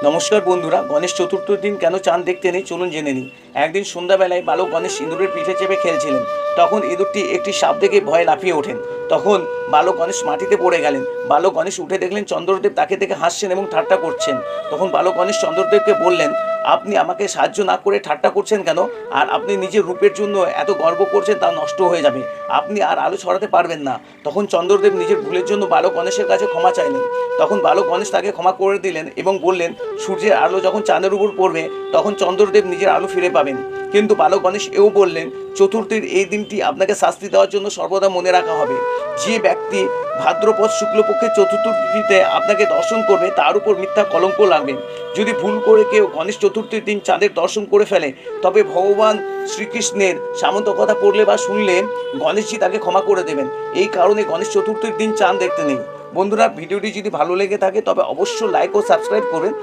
নমস্কার বন্ধুরা, গণেশ চতুর্থীর দিন কেন চাঁদ দেখতে নেই চলুন জেনে নিই। একদিন সন্ধ্যাবেলায় বালক গণেশ ইঁদুরের পিঠে চেপে খেলছিলেন। তখন ইঁদুরটি একটি সাপ দেখে ভয়ে লাফিয়ে ওঠেন। তখন বালক গণেশ মাটিতে পড়ে গেলেন। বালক গণেশ উঠে দেখলেন চন্দ্রদেব তাকে দেখে হাসছেন এবং ঠাট্টা করছেন। তখন বালক গণেশ চন্দ্রদেবকে বললেন, আপনি আমাকে সাহায্য না করে ঠাট্টা করছেন কেন? আর আপনি নিজের রূপের জন্য এত গর্ব করছেন, তা নষ্ট হয়ে যাবে। আপনি আর আলো ছড়াতে পারবেন না। তখন চন্দ্রদেব নিজের ভুলের জন্য বালক গণেশের কাছে ক্ষমা চাইলেন। তখন বালক গণেশ তাকে ক্ষমা করে দিলেন এবং বললেন, সূর্যের আলো যখন চাঁদের উপর পড়বে তখন চন্দ্রদেব নিজের আলো ফিরে পাবেন। কিন্তু বালক গণেশ এও বললেন, চতুর্থীর এই দিনটি আপনাকে শাস্তি দেওয়ার জন্য সর্বদা মনে রাখা হবে। যে ব্যক্তি ভাদ্রপদ শুক্লপক্ষের চতুর্থ তিথিতে আপনাকে দর্শন করবে তার উপর মিথ্যা কলঙ্ক লাগবে। যদি ভুল করে কেউ গণেশ চতুর্থীর দিন চাঁদের দর্শন করে ফেলে, তবে ভগবান শ্রীকৃষ্ণের সামন্ত কথা পড়লে বা শুনলে গণেশজি তাকে ক্ষমা করে দেবেন। এই কারণে গণেশ চতুর্থীর দিন চাঁদ দেখতে নেই। বন্ধুরা, ভিডিওটি যদি ভালো লেগে থাকে তবে অবশ্যই লাইক ও সাবস্ক্রাইব করবেন।